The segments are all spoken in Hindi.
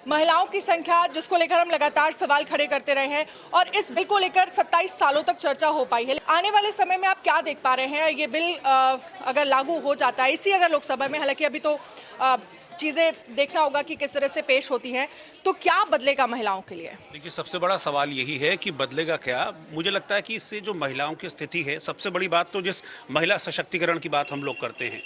महिलाओं की संख्या जिसको लेकर हम लगातार सवाल खड़े करते रहे हैं और इस बिल को लेकर 27 सालों तक चर्चा हो पाई है। आने वाले समय में आप क्या देख पा रहे हैं? ये बिल अगर लागू हो जाता है इसी अगर लोकसभा में, हालांकि अभी तो चीज़ें देखना होगा कि किस तरह से पेश होती हैं, तो क्या बदलेगा महिलाओं के लिए? देखिए, सबसे बड़ा सवाल यही है कि बदलेगा क्या। मुझे लगता है कि इससे जो महिलाओं की स्थिति है, सबसे बड़ी बात तो जिस महिला सशक्तिकरण की बात हम लोग करते हैं,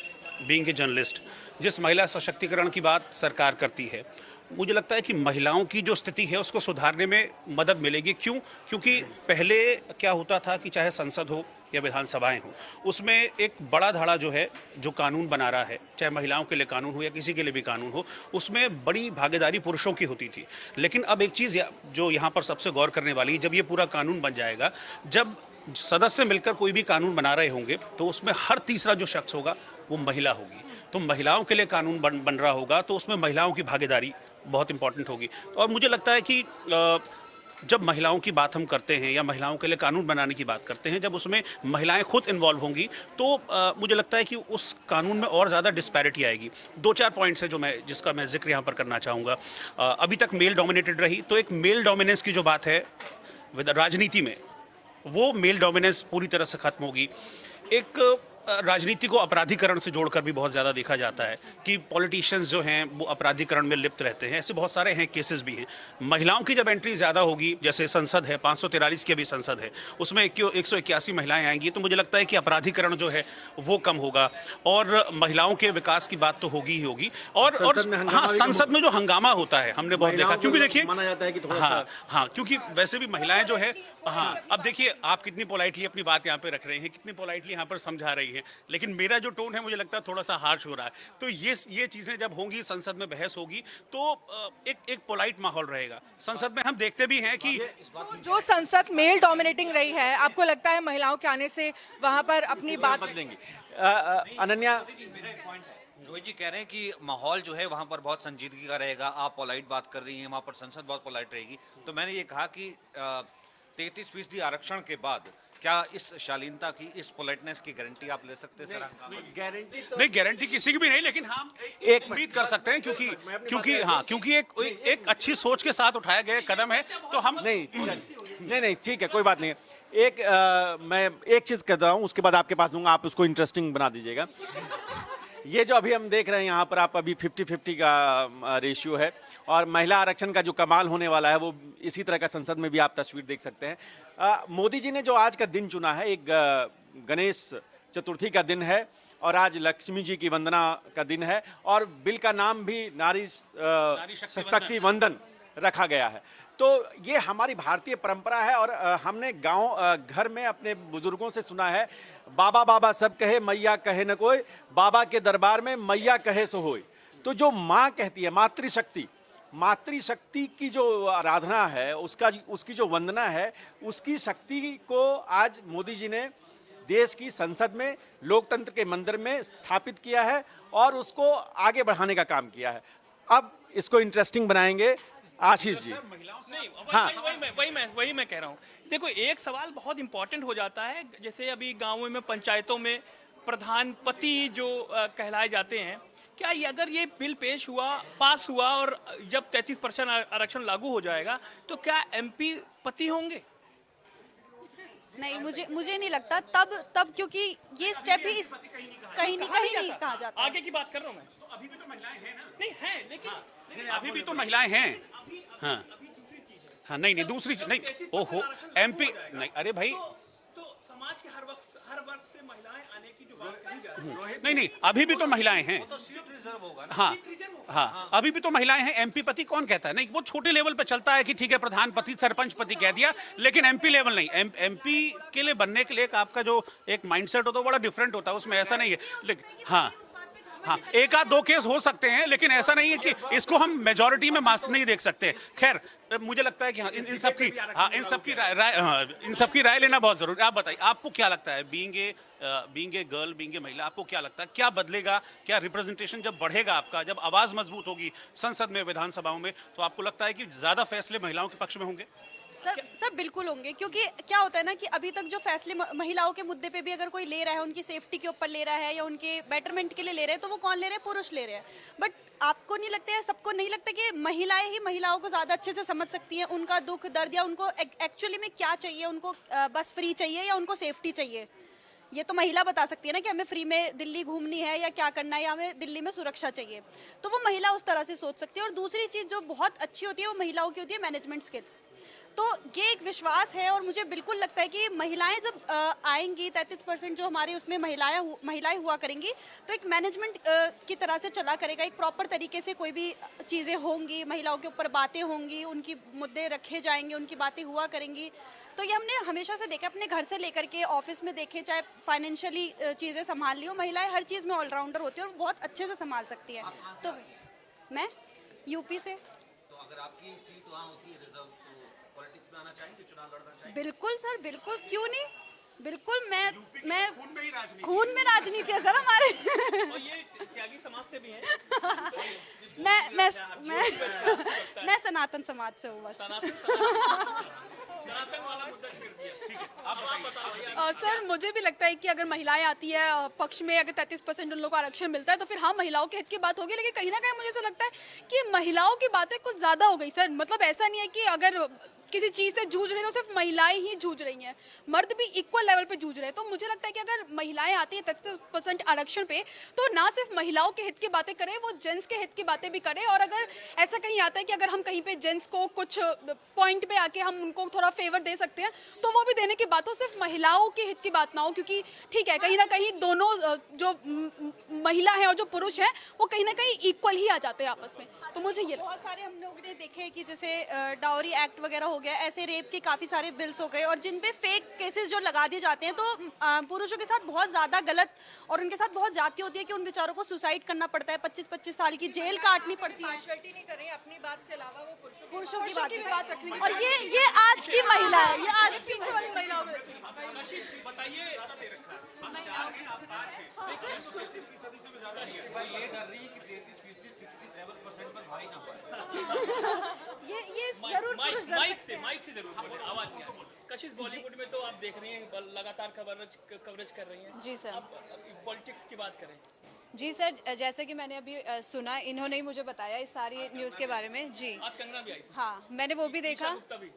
बीइंग ए जर्नलिस्ट, जिस महिला सशक्तिकरण की बात सरकार करती है, मुझे लगता है कि महिलाओं की जो स्थिति है उसको सुधारने में मदद मिलेगी। क्यों? क्योंकि पहले क्या होता था कि चाहे संसद हो या विधानसभाएं हो, उसमें एक बड़ा धाड़ा जो है, जो कानून बना रहा है, चाहे महिलाओं के लिए कानून हो या किसी के लिए भी कानून हो, उसमें बड़ी भागीदारी पुरुषों की होती थी। लेकिन अब एक चीज़ जो यहाँ पर सबसे गौर करने वाली है, जब ये पूरा कानून बन जाएगा, जब सदस्य मिलकर कोई भी कानून बना रहे होंगे, तो उसमें हर तीसरा जो शख्स होगा वो महिला होगी। तो महिलाओं के लिए कानून बन रहा होगा, तो उसमें महिलाओं की भागीदारी बहुत इंपॉर्टेंट होगी। और मुझे लगता है कि जब महिलाओं की बात हम करते हैं या महिलाओं के लिए कानून बनाने की बात करते हैं, जब उसमें महिलाएं खुद इन्वॉल्व होंगी, तो मुझे लगता है कि उस कानून में और ज़्यादा डिस्पैरिटी आएगी। 2-4 पॉइंट्स है जिसका मैं जिक्र यहाँ पर करना चाहूँगा। अभी तक मेल डोमिनेटेड रही, तो एक मेल डोमिनेंस की जो बात है राजनीति में, वो मेल डोमिनेंस पूरी तरह से खत्म होगी। एक राजनीति को अपराधीकरण से जोड़कर भी बहुत ज़्यादा देखा जाता है कि पॉलिटिशियंस जो हैं वो अपराधीकरण में लिप्त रहते हैं। ऐसे बहुत सारे हैं, केसेस भी हैं। महिलाओं की जब एंट्री ज़्यादा होगी, जैसे संसद है, 543 की अभी संसद है, उसमें 181 महिलाएं आएंगी, तो मुझे लगता है कि अपराधीकरण जो है वो कम होगा और महिलाओं के विकास की बात तो होगी ही होगी। और हाँ, संसद में जो हंगामा होता है हमने बहुत देखा, क्योंकि देखिए माना जाता है कि हाँ, क्योंकि वैसे भी महिलाएं जो है, हाँ, अब देखिए आप कितनी पोलाइटली अपनी बात यहाँ पे रख रहे हैं, कितनी पोलाइटली यहाँ पर समझा रही है, लेकिन मेरा जो टोन है मुझे लगता है थोड़ा सा हार्श हो रहा है। तो ये चीजें जब होंगी, संसद में बहस होगी, तो एक पोलाइट माहौल रहेगा। संसद में हम देखते भी हैं कि जो संसद मेल डोमिनेटिंग रही है, आपको लगता है महिलाओं के आने से वहां पर अपनी बात बदलेंगी? अनन्या, रोहित जी कह रहे हैं कि माहौल जो है वहाँ पर बहुत संजीदगी का रहेगा। आप पोलाइट बात कर रही हैं, वहाँ पर संसद बहुत पोलाइट रहेगी। तो मैंने ये कहा कि 33% आरक्षण के बाद क्या इस शालीनता की, इस पोलाइटनेस की गारंटी आप ले सकते हैं सर? नहीं, गारंटी किसी की भी नहीं, लेकिन हम एक उम्मीद कर सकते हैं, क्योंकि एक अच्छी सोच के साथ उठाया गया कदम है, तो हम नहीं, ठीक है, कोई बात नहीं है। मैं एक चीज कहता हूँ, उसके बाद आपके पास दूंगा, आप उसको इंटरेस्टिंग बना दीजिएगा। ये जो अभी हम देख रहे हैं यहाँ पर, आप अभी 50-50 का रेशियो है और महिला आरक्षण का जो कमाल होने वाला है वो इसी तरह का संसद में भी आप तस्वीर देख सकते हैं। मोदी जी ने जो आज का दिन चुना है, एक गणेश चतुर्थी का दिन है और आज लक्ष्मी जी की वंदना का दिन है और बिल का नाम भी नारी शक्ति वंदन रखा गया है। तो ये हमारी भारतीय परंपरा है और हमने गांव घर में अपने बुजुर्गों से सुना है, बाबा बाबा सब कहे मैया कहे न कोई, बाबा के दरबार में मैया कहे सो होय। तो जो माँ कहती है, मातृशक्ति की जो आराधना है, उसकी जो वंदना है, उसकी शक्ति को आज मोदी जी ने देश की संसद में, लोकतंत्र के मंदिर में स्थापित किया है और उसको आगे बढ़ाने का काम किया है। अब इसको इंटरेस्टिंग बनाएंगे आशीष जी। हाँ, वही मैं कह रहा हूँ। देखो, एक सवाल बहुत इंपॉर्टेंट हो जाता है, जैसे अभी गांवों में, पंचायतों में प्रधान पति जो कहलाए जाते हैं, क्या ये अगर ये बिल पास हुआ और जब 33% आरक्षण लागू हो जाएगा, तो क्या एमपी पति होंगे? नहीं, मुझे नहीं लगता तब क्योंकि ये स्टेप ही कहीं नहीं कहा जाता। आगे की बात कर रहा हूँ मैं। तो अभी भी तो महिलाएं हैं ना? नहीं है, लेकिन अभी भी तो महिलाएं हैं। हाँ, नहीं, दूसरी चीज नहीं। ओहो, एमपी नहीं, अरे भाई, तो समाज के हर वर्ग से महिलाएं आने की जो बात कही जा रही है, नहीं, अभी भी तो महिलाएं हैं। हाँ, अभी भी तो महिलाएं हैं। एमपी पति कौन कहता है? नहीं, वो छोटे लेवल पे चलता है कि ठीक है, प्रधान पति, सरपंच पति कह दिया, लेकिन एमपी लेवल नहीं। एमपी के लिए बनने के लिए आपका जो एक माइंडसेट होता है बड़ा डिफरेंट होता है, उसमें ऐसा नहीं है। लेकिन हाँ, एक आध दो केस हो सकते हैं, लेकिन ऐसा नहीं है कि इसको हम मेजॉरिटी में मास नहीं देख सकते। खैर, मुझे लगता है कि इन सबकी राय लेना बहुत जरूरी है। आप बताइए, आपको क्या लगता है, being a girl, being a महिला, आपको क्या लगता है, क्या बदलेगा? क्या रिप्रेजेंटेशन जब बढ़ेगा आपका, जब आवाज मजबूत होगी संसद में, विधानसभाओं में, तो आपको लगता है कि ज्यादा फैसले महिलाओं के पक्ष में होंगे? सर बिल्कुल होंगे, क्योंकि क्या होता है ना कि अभी तक जो फैसले महिलाओं के मुद्दे पे भी अगर कोई ले रहा है, उनकी सेफ्टी के ऊपर ले रहा है या उनके बेटरमेंट के लिए ले रहे हैं, तो वो कौन ले रहे हैं? पुरुष ले रहे हैं। बट आपको नहीं लगता है, सबको नहीं लगता कि महिलाएं ही महिलाओं को ज़्यादा अच्छे से समझ सकती हैं, उनका दुख दर्द या उनको एक्चुअली में क्या चाहिए, उनको बस फ्री चाहिए या उनको सेफ्टी चाहिए? ये तो महिला बता सकती है ना कि हमें फ्री में दिल्ली घूमनी है या क्या करना है, या हमें दिल्ली में सुरक्षा चाहिए। तो वो महिला उस तरह से सोच सकती है। और दूसरी चीज़ जो बहुत अच्छी होती है वो महिलाओं की होती है मैनेजमेंट स्किल्स। तो ये एक विश्वास है, और मुझे बिल्कुल लगता है कि महिलाएं जब आएंगी, 33% जो हमारे उसमें महिलाएं हुआ करेंगी, तो एक मैनेजमेंट की तरह से चला करेगा, एक प्रॉपर तरीके से कोई भी चीज़ें होंगी, महिलाओं के ऊपर बातें होंगी, उनकी मुद्दे रखे जाएंगे, उनकी बातें हुआ करेंगी। तो ये हमने हमेशा से देखा, अपने घर से लेकर के ऑफिस में देखें, चाहे फाइनेंशियली चीज़ें संभाल ली हो, महिलाएं हर चीज़ में ऑलराउंडर होती है और बहुत अच्छे से संभाल सकती हैं। तो मैं यूपी से। तो अगर आपकी सीट वहाँ होती है रिजर्व, तो पॉलिटिक्स में आना चाहेंगे, चुनाव लड़ना चाहेंगे? बिल्कुल सर, बिल्कुल, क्यों नहीं, बिल्कुल। मैं खून में ही राजनीति है सर हमारे। और ये त्यागी समाज से भी हैं। मैं सनातन समाज से हूँ बस। सनातन वाला मुद्दा छेड़ दिया। ठीक है, आप बताओ। सर मुझे भी लगता है कि अगर महिलाएं आती है पक्ष में, अगर 33% उन लोगों को आरक्षण मिलता है तो फिर हाँ, महिलाओं के हित की बात होगी। लेकिन कहीं ना कहीं मुझे ऐसा लगता है कि महिलाओं की बातें कुछ ज़्यादा हो गई सर। मतलब ऐसा नहीं है कि अगर किसी चीज़ से जूझ रहे हैं तो सिर्फ महिलाएं ही जूझ रही हैं, मर्द भी इक्वल लेवल पे जूझ रहे हैं। तो मुझे लगता है कि अगर महिलाएं आती हैं 33% आरक्षण पे, तो ना सिर्फ महिलाओं के हित की बातें करें, वो जेंट्स के हित की बातें भी करें। और अगर ऐसा कहीं आता है कि अगर हम कहीं पे जेंट्स को कुछ पॉइंट पे आके हम उनको थोड़ा फेवर दे सकते हैं, तो वो भी देने की बात हो, सिर्फ महिलाओं के हित की बात ना हो। क्योंकि ठीक है, कहीं ना कहीं दोनों जो महिला है और जो पुरुष है, वो कहीं ना कहीं इक्वल ही आ जाते हैं आपस में। तो मुझे ये बहुत सारे हम लोग ने देखे कि जैसे डाउरी एक्ट वगैरह हो गया, ऐसे रेप के काफ़ी सारे बिल्स हो गए, और जिन पे फेक केसेस जो लगा दिए जाते हैं, तो पुरुषों के साथ बहुत ज़्यादा गलत और उनके साथ बहुत ज़्यादती होती है कि उन बेचारों को सुसाइड करना पड़ता है, 25-25 साल की जेल काटनी पड़ती है। पार्शियलिटी नहीं कर रहे हैं, अपनी बात के अलावा वो पुरुषों की बात रखनी। और ये आज की महिला है, ये आज पीछे वाली महिलाओं में। बताइए। ये डर रही है कि 33% 67% पर भाई ना पड़े। ये जरूर पुरुष डर सकते हैं। माइक से जरूर बोलें, आवाज नहीं आ रही। कशिश, बॉलीवुड में तो आप देख रही हैं, लगातार कवरेज कर रही हैं। जी सर। अब पॉलिटिक्स की बात करें। जी सर, जैसे कि मैंने अभी सुना, इन्होंने ही मुझे बताया इस सारी न्यूज़ के बारे में। जी आज कंगना भी आई थी। हाँ, मैंने वो भी देखा। तभी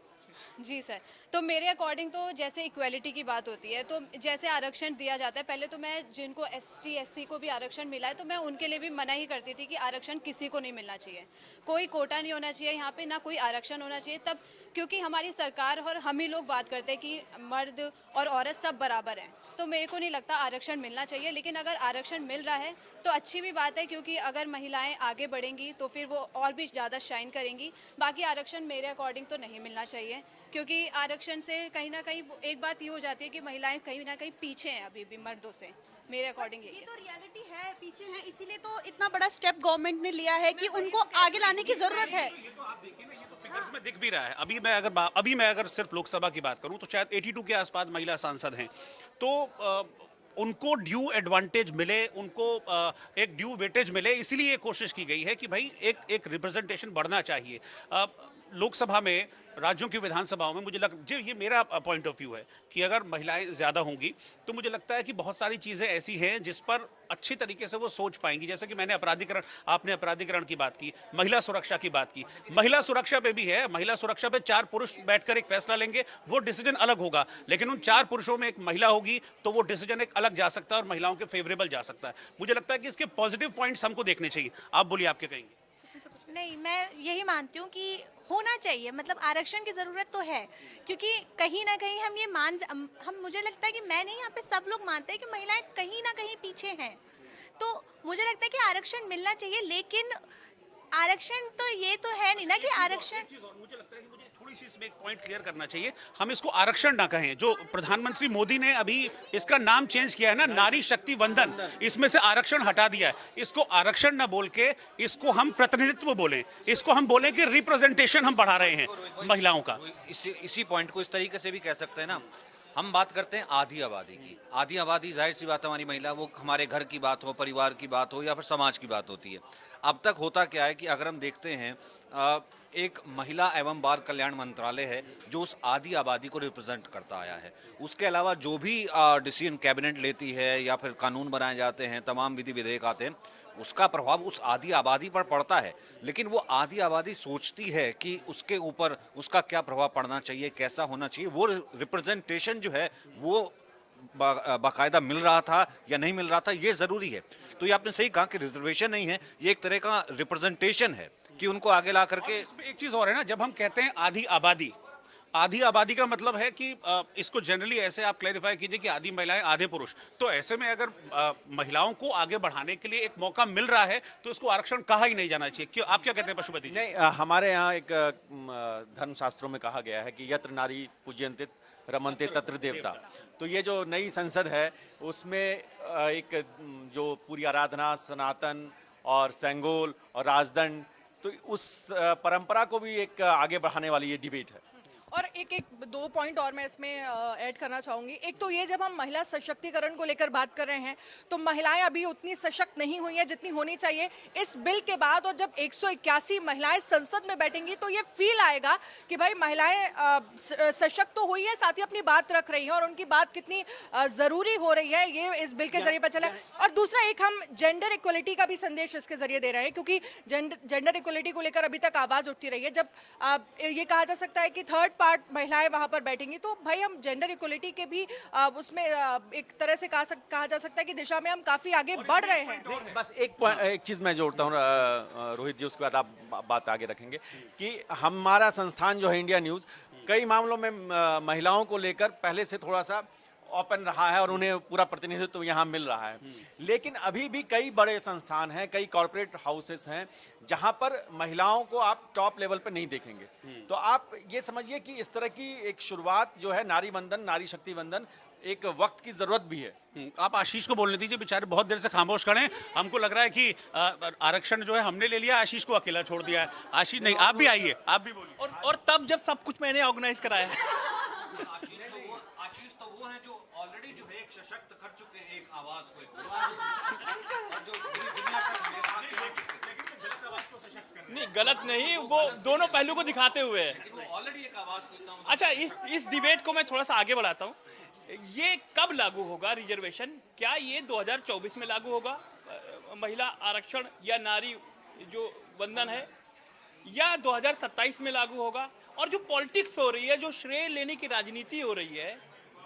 जी सर, तो मेरे अकॉर्डिंग तो जैसे इक्वलिटी की बात होती है, तो जैसे आरक्षण दिया जाता है, पहले तो मैं जिनको ST SC को भी आरक्षण मिला है, तो मैं उनके लिए भी मना ही करती थी कि आरक्षण किसी को नहीं मिलना चाहिए, कोई कोटा नहीं होना चाहिए यहाँ पे, ना कोई आरक्षण होना चाहिए। तब क्योंकि हमारी सरकार और हम ही लोग बात करते हैं कि मर्द और औरत सब बराबर हैं, तो मेरे को नहीं लगता आरक्षण मिलना चाहिए। लेकिन अगर आरक्षण मिल रहा है तो अच्छी भी बात है, क्योंकि अगर महिलाएं आगे बढ़ेंगी तो फिर वो और भी ज़्यादा शाइन करेंगी। बाकी आरक्षण मेरे अकॉर्डिंग तो नहीं मिलना चाहिए, क्योंकि आरक्षण से कहीं ना कहीं एक बात ये हो जाती है कि महिलाएं कहीं ना कहीं पीछे हैं अभी भी मर्दों से। मेरे अकॉर्डिंग ये तो रियलिटी है, पीछे है, इसीलिए तो इतना बड़ा स्टेप गवर्नमेंट ने लिया है कि उनको आगे लाने की जरूरत है। ये तो आप देखिए ना, ये तो फिगर्स में दिख भी रहा है। अभी मैं अगर सिर्फ लोकसभा की बात करूं तो शायद 82 के आसपास महिला सांसद हैं, तो उनको ड्यू एडवांटेज मिले, उनको एक ड्यू वेटेज मिले, इसीलिए ये कोशिश की गई है कि भाई एक रिप्रेजेंटेशन बढ़ना चाहिए लोकसभा में, राज्यों की विधानसभाओं में। ये मेरा पॉइंट ऑफ व्यू है कि अगर महिलाएं ज़्यादा होंगी तो मुझे लगता है कि बहुत सारी चीज़ें ऐसी हैं जिस पर अच्छी तरीके से वो सोच पाएंगी। जैसे कि आपने अपराधीकरण की बात की, महिला सुरक्षा की बात की, महिला सुरक्षा पे भी है। महिला सुरक्षा पे 4 पुरुष बैठकर एक फैसला लेंगे, वो डिसीजन अलग होगा, लेकिन उन 4 पुरुषों में एक महिला होगी तो वो डिसीजन एक अलग जा सकता है और महिलाओं के फेवरेबल जा सकता है। मुझे लगता है कि इसके पॉजिटिव पॉइंट्स हमको देखने चाहिए। आप बोलिए, आप क्या कहेंगे? नहीं, मैं यही मानती हूँ कि होना चाहिए, मतलब आरक्षण की ज़रूरत तो है, क्योंकि कहीं ना कहीं हम मुझे लगता है कि मैं नहीं, यहाँ पे सब लोग मानते हैं कि महिलाएं कहीं ना कहीं पीछे हैं। तो मुझे लगता है कि आरक्षण मिलना चाहिए, लेकिन आरक्षण तो ये तो है नहीं ना कि आरक्षण। मुझे लगता है कि मुझे थोड़ी सी इसमें एक पॉइंट क्लियर करना चाहिए। हम इसको आरक्षण ना कहें, जो प्रधानमंत्री मोदी ने अभी इसका नाम चेंज किया है ना, नारी शक्ति वंदन, इसमें से आरक्षण हटा दिया है। इसको आरक्षण ना बोल के इसको हम प्रतिनिधित्व बोलें, इसको हम बोलें कि रिप्रेजेंटेशन हम बढ़ा रहे हैं महिलाओं का। इसी पॉइंट को इस तरीके से भी कह सकते हैं ना, हम बात करते हैं आधी आबादी की। आधी आबादी, जाहिर सी बात है, हमारी महिला, वो हमारे घर की बात हो, परिवार की बात हो या फिर समाज की बात होती है। अब तक होता क्या है कि अगर हम देखते हैं, एक महिला एवं बाल कल्याण मंत्रालय है जो उस आधी आबादी को रिप्रेजेंट करता आया है। उसके अलावा जो भी डिसीजन कैबिनेट लेती है या फिर कानून बनाए जाते हैं, तमाम विधि विधेयक आते हैं, उसका प्रभाव उस आधी आबादी पर पड़ता है, लेकिन वो आधी आबादी सोचती है कि उसके ऊपर उसका क्या प्रभाव पड़ना चाहिए, कैसा होना चाहिए। वो रिप्रेजेंटेशन जो है वो बाकायदा मिल रहा था या नहीं मिल रहा था, ये ज़रूरी है। तो ये आपने सही कहा कि रिजर्वेशन नहीं है, ये एक तरह का रिप्रेजेंटेशन है कि उनको आगे ला करके। इसमें एक चीज और है ना, जब हम कहते हैं आधी आबादी का मतलब है कि इसको जनरली ऐसे आप क्लैरिफाई कीजिए कि आधी महिलाएं आधे पुरुष। तो ऐसे में अगर महिलाओं को आगे बढ़ाने के लिए एक मौका मिल रहा है तो इसको आरक्षण कहा ही नहीं जाना चाहिए। क्यों, आप क्या कहते हैं पशुपति जी? नहीं, हमारे यहाँ एक धर्मशास्त्रों में कहा गया है कि यत्र नारी पूज्यन्ते रमन्ते तत्र देवता। तो ये जो नई संसद है उसमें एक जो पूरी आराधना, सनातन और सेंगोल और राजदंड, तो उस परंपरा को भी एक आगे बढ़ाने वाली ये डिबेट है। और एक दो पॉइंट और मैं इसमें ऐड करना चाहूँगी। एक तो ये, जब हम महिला सशक्तिकरण को लेकर बात कर रहे हैं तो महिलाएं अभी उतनी सशक्त नहीं हुई हैं जितनी होनी चाहिए इस बिल के बाद। और जब 181 महिलाएं संसद में बैठेंगी तो ये फील आएगा कि भाई महिलाएं सशक्त तो हुई हैं, साथ ही अपनी बात रख रही हैं, और उनकी बात कितनी ज़रूरी हो रही है ये इस बिल के जरिए पता चला। और दूसरा, एक हम जेंडर इक्वलिटी का भी संदेश इसके जरिए दे रहे हैं, क्योंकि जेंडर इक्वलिटी को लेकर अभी तक आवाज़ उठती रही है। जब ये कहा जा सकता है कि थर्ड पार्ट महिलाएं वहां पर बैठेंगी, तो भाई हम जेंडर इक्वलिटी के भी उसमें एक तरह से कहा जा सकता है कि दिशा में हम काफी आगे बढ़ रहे हैं। बस एक चीज मैं जोड़ता हूँ रोहित जी, उसके बाद आप बात आगे रखेंगे कि हमारा संस्थान जो है इंडिया न्यूज़ कई मामलों में महिलाओं को लेकर पहले से थोड़ा सा ओपन रहा है और उन्हें पूरा प्रतिनिधित्व यहाँ मिल रहा है। लेकिन अभी भी कई बड़े संस्थान हैं, कई कॉरपोरेट हाउसेस हैं जहाँ पर महिलाओं को आप टॉप लेवल पर नहीं देखेंगे। तो आप ये समझिए कि इस तरह की एक शुरुआत जो है नारी वंदन, नारी शक्ति वंदन, एक वक्त की जरूरत भी है। आप आशीष को बोलने दीजिए, बेचारे बहुत देर से खामोश खड़े हैं। हमको लग रहा है कि आरक्षण जो है हमने ले लिया, आशीष को अकेला छोड़ दिया है। आशीष नहीं, आप भी आइए, आप भी बोलिए। और तब जब सब कुछ मैंने ऑर्गेनाइज कराया। आशीष तो वो है जो ऑलरेडी जो है एक सशक्त कर चुके हैं एक आवाज को, और जो पूरी दुनिया नहीं, गलत नहीं, वो दोनों पहलू को दिखाते हुए है। वो ऑलरेडी एक आवाज को इतना। अच्छा, इस डिबेट को मैं थोड़ा सा आगे बढ़ाता हूँ। ये कब लागू होगा रिजर्वेशन? क्या ये 2024 में लागू होगा महिला आरक्षण या नारी जो वंदन है, या 2027 में लागू होगा? और जो पॉलिटिक्स हो रही है, जो श्रेय लेने की राजनीति हो रही है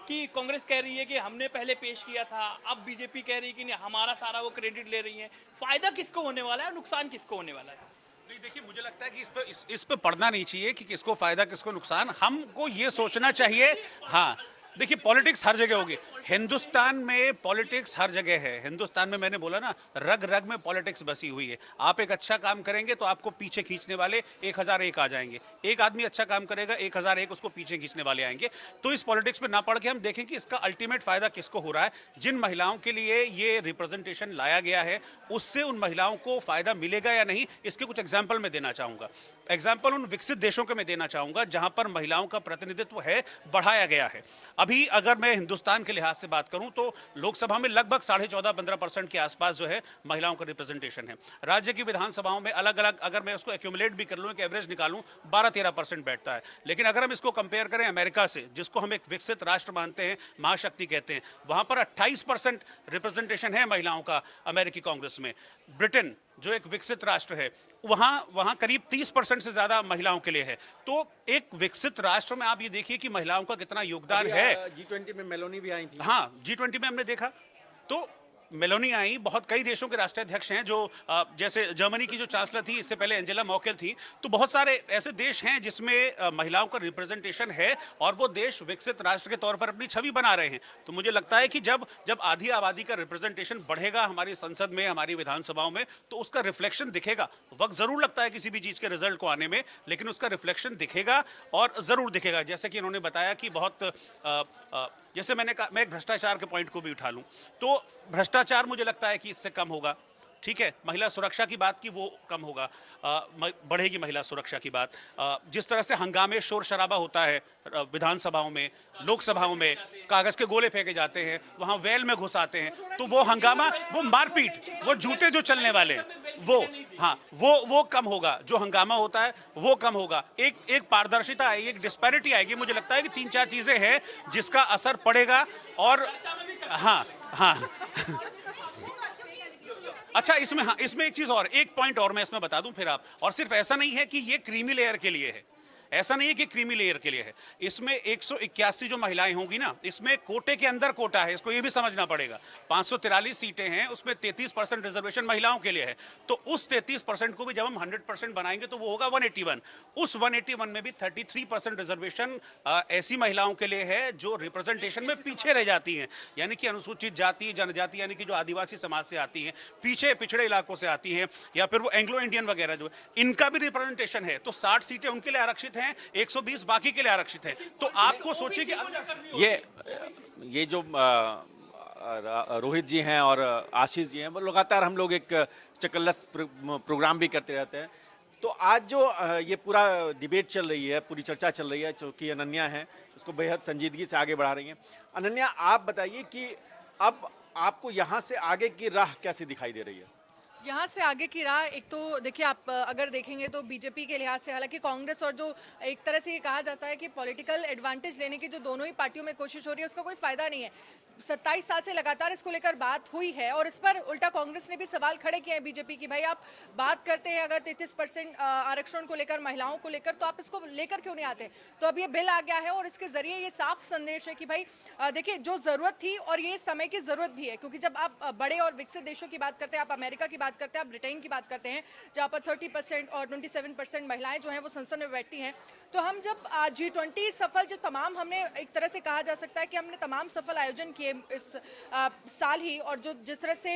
कि कांग्रेस कह रही है कि हमने पहले पेश किया था, अब बीजेपी कह रही है कि नहीं, हमारा सारा वो क्रेडिट ले रही है, फायदा किसको होने वाला है, नुकसान किसको होने वाला है? नहीं, देखिए, मुझे लगता है कि इस पे पढ़ना नहीं चाहिए कि किसको फायदा किसको नुकसान। हमको ये सोचना चाहिए, हाँ देखिए, पॉलिटिक्स हर जगह होगी। हिंदुस्तान में पॉलिटिक्स हर जगह है। हिंदुस्तान में, मैंने बोला ना, रग रग में पॉलिटिक्स बसी हुई है। आप एक अच्छा काम करेंगे तो आपको पीछे खींचने वाले 1001 आ जाएंगे। एक आदमी अच्छा काम करेगा, 1001 उसको पीछे खींचने वाले आएंगे। तो इस पॉलिटिक्स में ना पढ़ के हम देखें कि इसका अल्टीमेट फायदा किसको हो रहा है। जिन महिलाओं के लिए ये रिप्रेजेंटेशन लाया गया है उससे उन महिलाओं को फायदा मिलेगा या नहीं, इसके कुछ एग्जाम्पल मैं देना चाहूँगा। एग्जाम्पल उन विकसित देशों के मैं देना चाहूँगा जहाँ पर महिलाओं का प्रतिनिधित्व है, बढ़ाया गया है। अभी अगर मैं हिंदुस्तान के लिहाज से बात करूं तो लोकसभा में लगभग 14.5-15% के आसपास जो है महिलाओं का रिप्रेजेंटेशन है। राज्य की विधानसभाओं में अलग अलग, अगर मैं उसको एक्यूमुलेट भी कर लूं, एक एवरेज निकालूं, 12-13% बैठता है। लेकिन अगर हम इसको कंपेयर करें अमेरिका से, जिसको हम एक विकसित राष्ट्र मानते हैं, महाशक्ति कहते हैं, वहां पर 28% रिप्रेजेंटेशन है महिलाओं का अमेरिकी कांग्रेस में। ब्रिटेन जो एक विकसित राष्ट्र है, वहाँ करीब 30% से ज़्यादा महिलाओं के लिए है। तो एक विकसित राष्ट्र में आप ये देखिए कि महिलाओं का कितना योगदान है। G20 में मेलोनी भी आई थी। हाँ, G20 में हमने देखा, तो मेलोनी आई। बहुत कई देशों के राष्ट्राध्यक्ष हैं जो जैसे जर्मनी की जो चांसलर थी, इससे पहले एंजेला मर्केल थी। तो बहुत सारे ऐसे देश हैं जिसमें महिलाओं का रिप्रेजेंटेशन है और वो देश विकसित राष्ट्र के तौर पर अपनी छवि बना रहे हैं। तो मुझे लगता है कि जब आधी आबादी का रिप्रेजेंटेशन बढ़ेगा हमारी संसद में, हमारी विधानसभाओं में, तो उसका रिफ्लेक्शन दिखेगा। वक्त ज़रूर लगता है किसी भी चीज़ के रिजल्ट को आने में, लेकिन उसका रिफ्लेक्शन दिखेगा और ज़रूर दिखेगा। जैसे कि इन्होंने बताया कि बहुत जैसे मैंने कहा, मैं एक भ्रष्टाचार के पॉइंट को भी उठा लूँ तो भ्रष्टाचार मुझे लगता है कि इससे कम होगा। ठीक है, महिला सुरक्षा की बात की, वो कम होगा, बढ़ेगी महिला सुरक्षा की बात। जिस तरह से हंगामे, शोर शराबा होता है विधानसभाओं में, लोकसभाओं में, कागज़ के गोले फेंके जाते हैं, वहाँ वेल में घुस आते हैं, तो वो हंगामा, वो मारपीट, वो जूते जो चलने वाले, वो कम होगा। जो हंगामा होता है वो कम होगा। एक पारदर्शिता आएगी, एक डिस्पैरिटी आएगी। मुझे लगता है कि 3-4 चीज़ें हैं जिसका असर पड़ेगा। और हाँ अच्छा, इसमें हाँ, इसमें एक चीज और, एक पॉइंट और मैं इसमें बता दूं फिर आप, और सिर्फ ऐसा नहीं है कि ये क्रीमी लेयर के लिए है, ऐसा नहीं है कि क्रीमी लेयर के लिए है। इसमें 181 जो महिलाएं होंगी ना, इसमें कोटे के अंदर कोटा है, इसको ये भी समझना पड़ेगा। 543 सीटें हैं, उसमें 33% रिजर्वेशन महिलाओं के लिए है। तो उस 33% को भी जब हम 100% बनाएंगे तो वो होगा 181। उस 181 में भी 33% रिजर्वेशन ऐसी महिलाओं के लिए है जो रिप्रेजेंटेशन में पीछे रह जाती हैं, यानी कि अनुसूचित जाति जनजाति, यानी कि जो आदिवासी समाज से आती हैं, पीछे पिछड़े इलाकों से आती हैं, या फिर वो एंग्लो इंडियन वगैरह जो है, इनका भी रिप्रेजेंटेशन है। तो 60 सीटें उनके लिए आरक्षित हैं, 120 बाकी के लिए आरक्षित है। तो आपको सोचिए कि ये जो रोहित जी हैं और आशीष जी हैं, वो लगातार हम लोग एक चकल्लस प्रोग्राम भी करते रहते हैं। तो आज जो ये पूरा डिबेट चल रही है, पूरी चर्चा चल रही है, जो कि अनन्या है उसको बेहद संजीदगी से आगे बढ़ा रही हैं। अनन्या, आप बताइए कि अब आपको यहाँ से आगे की राह कैसी दिखाई दे रही है? यहाँ से आगे की राह, एक तो देखिए आप अगर देखेंगे तो बीजेपी के लिहाज से, हालांकि कांग्रेस और जो एक तरह से ये कहा जाता है कि पॉलिटिकल एडवांटेज लेने की जो दोनों ही पार्टियों में कोशिश हो रही है, उसका कोई फायदा नहीं है। 27 साल से लगातार इसको लेकर बात हुई है और इस पर उल्टा कांग्रेस ने भी सवाल खड़े किए हैं बीजेपी की, भाई आप बात करते हैं अगर 33% आरक्षण को लेकर, महिलाओं को लेकर, तो आप इसको लेकर क्यों नहीं आते? तो अब ये बिल आ गया है और इसके जरिए ये साफ संदेश है कि भाई देखिए, जो जरूरत थी और ये समय की जरूरत भी है, क्योंकि जब आप बड़े और विकसित देशों की बात करते हैं, आप अमेरिका की बात करते हैं, आप ब्रिटेन की बात करते हैं, जहाँ पर 30% और 27% महिलाएं जो हैं वो संसद में बैठती हैं, तो हम जब G20 सफल, जो तमाम हमने एक तरह से कहा जा सकता है कि हमने तमाम सफल आयोजन किए इस साल ही, और जो जिस तरह से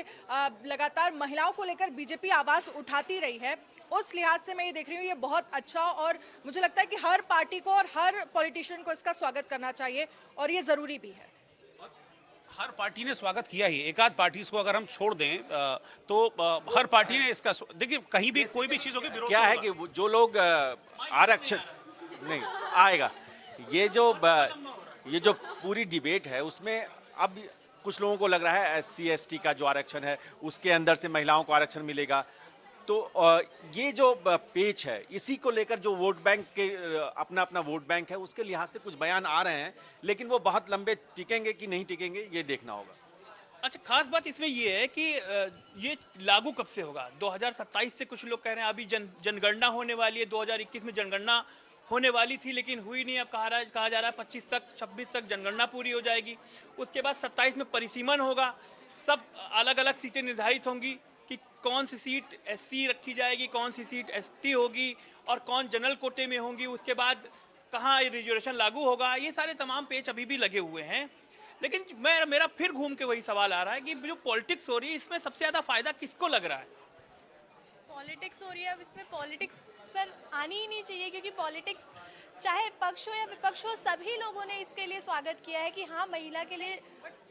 लगातार महिलाओं को लेकर बीजेपी आवाज उठाती रही है, उस लिहाज से मैं ये देख रही हूँ ये बहुत अच्छा, और मुझे लगता है कि हर पार्टी को और हर पॉलिटिशियन को इसका स्वागत करना चाहिए और ये जरूरी भी है। हर पार्टी ने स्वागत किया ही, एक आध पार्टी को अगर हम छोड़ दें तो हर पार्टी ने इसका, देखिए कहीं भी कोई भी चीज होगी विरोध क्या है कि जो लोग आरक्षण नहीं आएगा, ये जो पूरी डिबेट है उसमें अब कुछ लोगों को लग रहा है SC ST का जो आरक्षण है उसके अंदर से महिलाओं को आरक्षण मिलेगा। तो ये जो पेच है, इसी को लेकर जो वोट बैंक के अपना अपना वोट बैंक है, उसके लिहाज से कुछ बयान आ रहे हैं, लेकिन वो बहुत लंबे टिकेंगे कि नहीं टिकेंगे ये देखना होगा। अच्छा, खास बात इसमें ये है कि ये लागू कब से होगा? 2027 से कुछ लोग कह रहे हैं, अभी जनगणना होने वाली है, 2021 में जनगणना होने वाली थी लेकिन हुई नहीं। अब कहा जा रहा है 25 तक 26 तक जनगणना पूरी हो जाएगी, उसके बाद 27 में परिसीमन होगा, सब अलग अलग सीटें निर्धारित होंगी कि कौन सी सीट SC रखी जाएगी, कौन सी सीट ST होगी और कौन जनरल कोटे में होंगी, उसके बाद कहाँ रिजर्वेशन लागू होगा। ये सारे तमाम पेच अभी भी लगे हुए हैं। लेकिन मेरा फिर घूम के वही सवाल आ रहा है कि जो पॉलिटिक्स हो रही है, इसमें सबसे ज़्यादा फायदा किसको लग रहा है? पॉलिटिक्स हो रही है, अब इसमें पॉलिटिक्स सर आनी ही नहीं चाहिए, क्योंकि पॉलिटिक्स चाहे पक्ष हो या विपक्ष हो, सभी लोगों ने इसके लिए स्वागत किया है कि हाँ, महिला के लिए।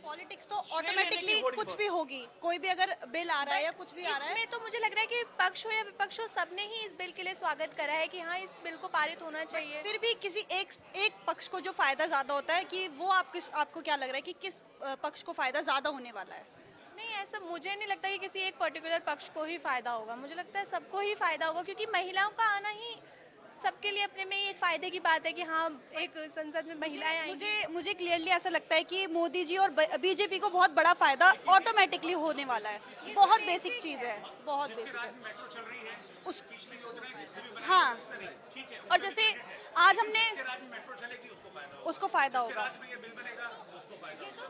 पॉलिटिक्स तो ऑटोमेटिकली कुछ भी होगी, कोई भी अगर बिल आ रहा है या कुछ भी आ रहा है, इसमें तो मुझे लग रहा है कि पक्ष हो या विपक्ष हो, सबने ही इस बिल के लिए स्वागत करा है कि हाँ, इस बिल को पारित होना चाहिए। फिर भी किसी एक पक्ष को जो फायदा ज्यादा होता है, कि वो आपको क्या लग रहा है कि किस पक्ष को फायदा ज्यादा होने वाला है? नहीं, ऐसा मुझे नहीं लगता कि किसी एक पर्टिकुलर पक्ष को ही फायदा होगा, मुझे लगता है सबको ही फायदा होगा, क्योंकि महिलाओं का आना ही सबके लिए अपने में एक फायदे की बात है कि हाँ, एक संसद में महिलाएं आएंगी। मुझे क्लियरली ऐसा लगता है कि मोदी जी और बीजेपी को बहुत बड़ा फायदा ऑटोमेटिकली होने वाला है। बहुत बेसिक चीज है, बहुत बेसिक है उस, हाँ। और जैसे आज हमने उसको फायदा होगा,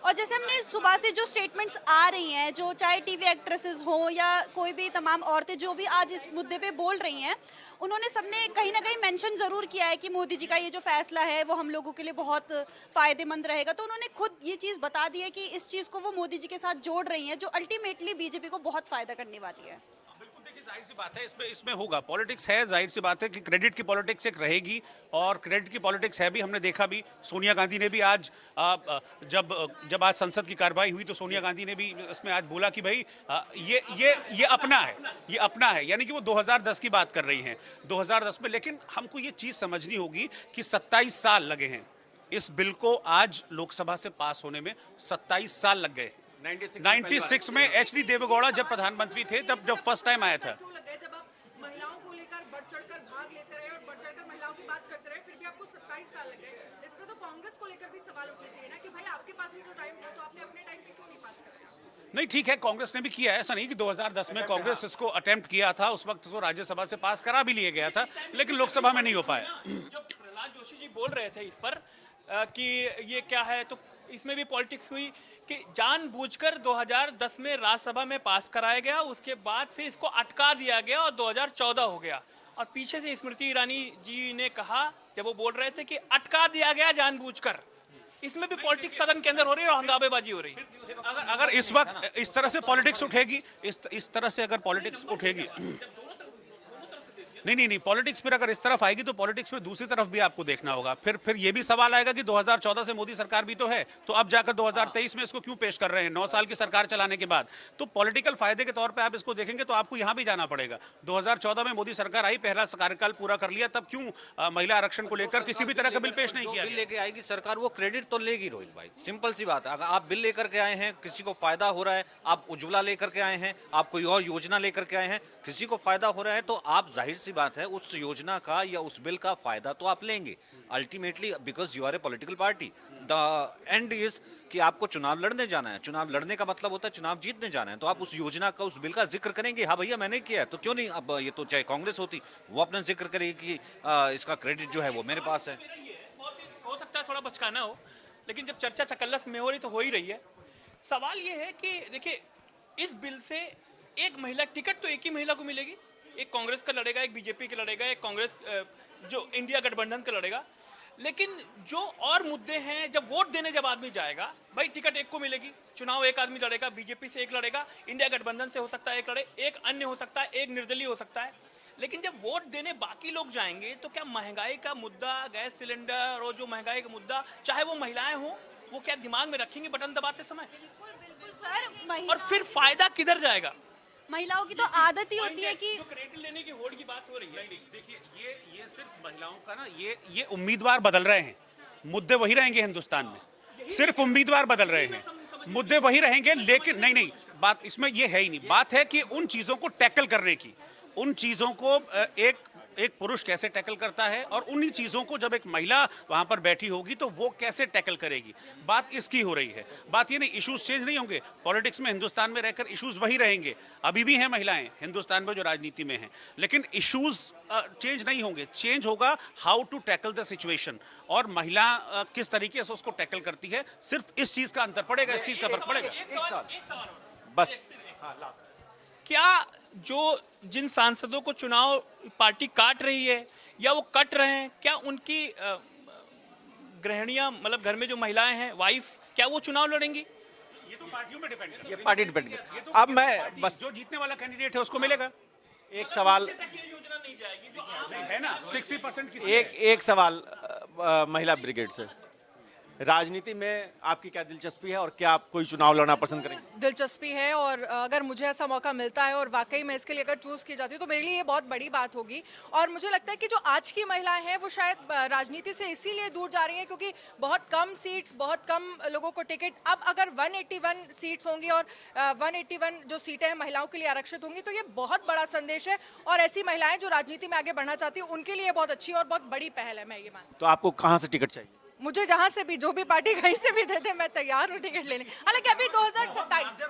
और जैसे हमने सुबह से जो स्टेटमेंट्स आ रही हैं, जो चाहे टीवी एक्ट्रेसेस हो या कोई भी तमाम औरतें जो भी आज इस मुद्दे पे बोल रही हैं, उन्होंने सबने कहीं ना कहीं मेंशन जरूर किया है कि मोदी जी का ये जो फैसला है वो हम लोगों के लिए बहुत फायदेमंद रहेगा। तो उन्होंने खुद ये चीज़ बता दी है कि इस चीज़ को वो मोदी जी के साथ जोड़ रही हैं, जो अल्टीमेटली बीजेपी को बहुत फायदा करने वाली है। जाहिर सी बात है, इसमें होगा, पॉलिटिक्स है, जाहिर सी बात है कि क्रेडिट की पॉलिटिक्स एक रहेगी, और क्रेडिट की पॉलिटिक्स है भी, हमने देखा भी। सोनिया गांधी ने भी आज जब आज संसद की कार्रवाई हुई तो सोनिया गांधी ने भी इसमें आज बोला कि भाई ये अपना है, ये अपना है, यानी कि वो 2010 की बात कर रही हैं, 2010 में। लेकिन हमको ये चीज़ समझनी होगी कि 27 साल लगे हैं इस बिल को आज लोकसभा से पास होने में, 27 साल लग गए। 96 में HD देवेगौड़ा जब प्रधानमंत्री थे, तब फर्स्ट टाइम आया था। जब आप महिलाओं को लेकर बढ़ चढ़कर भाग लेते रहे और बढ़ चढ़कर महिलाओं की बात करते रहे, फिर भी आपको 27 साल लग गए। इसमें तो कांग्रेस को लेकर भी सवाल उठने चाहिए ना कि भाई आपके पास भी तो टाइम था, तो आपने अपने टाइम पे क्यों नहीं पास कराया? नहीं ठीक है, कांग्रेस ने भी किया है, ऐसा नहीं कि 2010 में कांग्रेस इसको अटेम्प्ट किया था, उस वक्त तो राज्यसभा से पास करा भी लिया गया था, लेकिन लोकसभा में नहीं हो पाया। जो प्रहलाद जोशी जी बोल रहे थे इस पर कि ये क्या है, तो इसमें भी पॉलिटिक्स हुई कि जानबूझकर 2010 में राज्यसभा में पास कराया गया, उसके बाद फिर इसको अटका दिया गया और 2014 हो गया। और पीछे से स्मृति ईरानी जी ने कहा, जब वो बोल रहे थे कि अटका दिया गया जानबूझकर, इसमें भी पॉलिटिक्स सदन के अंदर हो रही है और हंगामेबाजी हो रही है। अगर इस वक्त इस तरह से पॉलिटिक्स उठेगी, इस तरह से अगर पॉलिटिक्स उठेगी, नहीं, पॉलिटिक्स फिर अगर इस तरफ आएगी तो पॉलिटिक्स में दूसरी तरफ भी आपको देखना होगा। फिर ये भी सवाल आएगा कि 2014 से मोदी सरकार भी तो है, तो अब जाकर 2023 में इसको क्यों पेश कर रहे हैं 9 साल की सरकार चलाने के बाद। तो पॉलिटिकल फायदे के तौर पे आप इसको देखेंगे तो आपको यहाँ भी जाना पड़ेगा। 2014 में मोदी सरकार आई, पहला कार्यकाल पूरा कर लिया, तब क्यों महिला आरक्षण को लेकर किसी भी तरह का बिल पेश नहीं किया बिल लेके आएगी सरकार, वो क्रेडिट तो लेगी रोहित भाई, सिंपल सी बात है। अगर आप बिल लेकर के आए हैं, किसी को फायदा हो रहा है, आप उज्ज्वला लेकर के आए हैं, आप कोई और योजना लेकर के आए हैं, किसी को फायदा हो रहा है, तो आप जाहिर सी बात है उस योजना का या उस बिल का फायदा तो आप लेंगे ultimately, because you are a political party. The end is कि आपको चुनाव लड़ने जाना है, चुनाव लड़ने का मतलब होता है चुनाव जीतने जाना है, तो आप उस योजना का, उस बिल का जिक्र करेंगे, हाँ भैया मैंने किया है, तो क्यों नहीं। अब ये तो चाहे कांग्रेस होती, वो अपना जिक्र करेगी कि इसका क्रेडिट जो है वो मेरे पास है। हो सकता है थोड़ा बचकाना हो, लेकिन जब चर्चा चकल्लस में हो रही तो हो ही रही है। सवाल ये है कि देखिए, इस बिल से एक महिला टिकट तो एक ही महिला को मिलेगी, एक कांग्रेस का लड़ेगा, एक बीजेपी का लड़ेगा, एक कांग्रेस जो इंडिया गठबंधन का लड़ेगा। लेकिन जो और मुद्दे हैं, जब वोट देने जब आदमी जाएगा, भाई टिकट एक को मिलेगी, चुनाव एक आदमी लड़ेगा, बीजेपी से एक लड़ेगा, इंडिया गठबंधन से हो सकता है एक लड़े, एक अन्य हो सकता है, एक निर्दलीय हो सकता है। लेकिन जब वोट देने बाकी लोग जाएंगे तो क्या महंगाई का मुद्दा, गैस सिलेंडर और जो महंगाई का मुद्दा, चाहे वो महिलाएं हों, वो क्या दिमाग में रखेंगे बटन दबाते समय? सर, और फिर फायदा किधर जाएगा? महिलाओं की तो आदत ही होती है कि जो क्रेडिट लेने की होड़ की बात हो रही है। देखिए, ये सिर्फ महिलाओं का ना, ये उम्मीदवार बदल रहे हैं, मुद्दे वही रहेंगे हिंदुस्तान में, सिर्फ उम्मीदवार बदल रहे हैं, मुद्दे वही रहेंगे। लेकिन नहीं, बात इसमें ये है ही नहीं, बात है कि उन चीजों को टैकल करने की, उन चीजों को एक पुरुष कैसे टैकल करता है, और उन्हीं चीजों को जब एक महिला वहां पर बैठी होगी तो वो कैसे टैकल करेगी, बात इसकी हो रही है। बात ये नहीं, इश्यूज चेंज नहीं होंगे पॉलिटिक्स में, हिंदुस्तान में रहकर इश्यूज वही रहेंगे, अभी भी हैं महिलाएं हिंदुस्तान में जो राजनीति में हैं, लेकिन इश्यूज चेंज नहीं होंगे। चेंज होगा how to tackle the situation, और महिला किस तरीके से उसको टैकल करती है, सिर्फ इस चीज का अंतर पड़ेगा, इस चीज का फर्क पड़ेगा। एक सवाल और। बस क्या जो जिन सांसदों को चुनाव पार्टी काट रही है या वो कट रहे हैं, क्या उनकी गृहिणियां, मतलब घर में जो महिलाएं हैं, वाइफ, क्या वो चुनाव लड़ेंगी? ये तो पार्टियों में डिपेंड है, ये पार्टी डिपेंड करती है। अब मैं बस जो जीतने वाला कैंडिडेट है उसको मिलेगा। एक सवाल, ये योजना नहीं जाएगी जो है ना, 60% की एक सवाल महिला ब्रिगेड से, राजनीति में आपकी क्या दिलचस्पी है और क्या आप कोई चुनाव लड़ना पसंद करेंगे? दिलचस्पी है, और अगर मुझे ऐसा मौका मिलता है और वाकई में इसके लिए अगर चूज़ की जाती है तो मेरे लिए ये बहुत बड़ी बात होगी। और मुझे लगता है कि जो आज की महिलाएं हैं वो शायद राजनीति से इसीलिए दूर जा रही हैं क्योंकि बहुत कम सीट्स, बहुत कम लोगों को टिकट। अब अगर 181 सीट्स होंगी और 181 जो सीटें हैं महिलाओं के लिए आरक्षित होंगी तो ये बहुत बड़ा संदेश है, और ऐसी महिलाएं जो राजनीति में आगे बढ़ना चाहती हैं उनके लिए बहुत अच्छी और बहुत बड़ी पहल है, मैं ये मानती हूँ। तो आपको कहाँ से टिकट चाहिए? मुझे जहां से भी, जो भी पार्टी कहीं से भी दे दे, मैं तैयार हूं टिकट लेने। हालांकि अभी 2027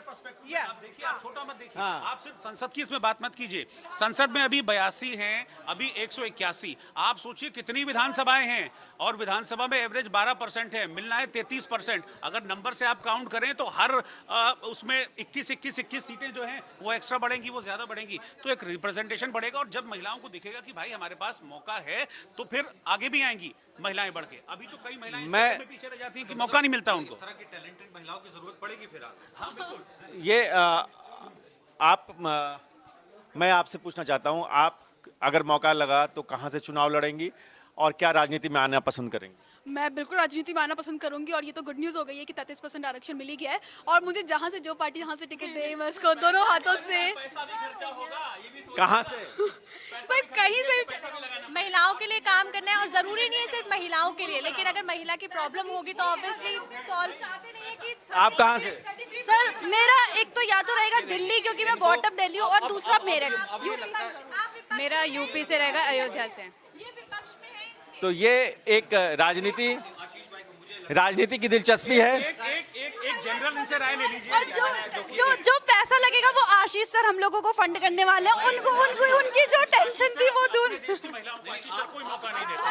आप देखिए, आप छोटा मत देखिए, आप सिर्फ संसद की इसमें बात मत कीजिए। संसद में अभी 82 हैं, अभी 181। आप सोचिए कितनी विधानसभाएं हैं, और विधानसभा में एवरेज 12% है, मिलना है 33%। अगर नंबर से आप काउंट करें तो हर उसमें 21 सीटें जो हैं वो एक्स्ट्रा बढ़ेंगी, वो ज्यादा बढ़ेंगी, तो एक रिप्रेजेंटेशन बढ़ेगा। और जब महिलाओं को दिखेगा कि भाई हमारे पास मौका है, तो फिर आगे भी आएंगी महिलाएं बढ़ के। अभी तो कई महिलाएं में पीछे रह जाती हैं कि मौका नहीं मिलता उनको। इस तरह की टैलेंटेड महिलाओं की जरूरत पड़ेगी फिर आगे। ये मैं आपसे पूछना चाहता हूं, आप अगर मौका लगा तो कहां से चुनाव लड़ेंगी और क्या राजनीति में आना पसंद करेंगी? मैं बिल्कुल राजनीति में आना पसंद करूंगी, और ये तो गुड न्यूज़ हो गई है कि 33% आरक्षण मिल ही गया है, और मुझे जहां से जो पार्टी जहां से टिकट दे मैं उसको दोनों हाथों से। पैसा भी खर्चा होगा, ये भी कहां से? पर कहीं से महिलाओं के लिए काम करना है, और जरूरी नहीं है सिर्फ महिलाओं के लिए, लेकिन अगर महिला की प्रॉब्लम होगी तो ऑब्वियसली सॉल्व। चाहते नहीं है कि आप कहां से? सर, मेरा एक तो या तो रहेगा दिल्ली क्योंकि मैं बॉटम दिल्ली हूँ, और दूसरा मेरठ। मेरा यूपी से रहेगा, अयोध्या से। ये विपक्ष में है। तो ये एक राजनीति की दिलचस्पी है। एक जनरल इनसे राय ले लीजिए। और जो पैसा लगेगा वो आशीष सर हम लोगों को फंड करने वाले हैं, उनको उनकी जो टेंशन थी वो दूर। देश की महिलाओं को कोई मौका नहीं देता।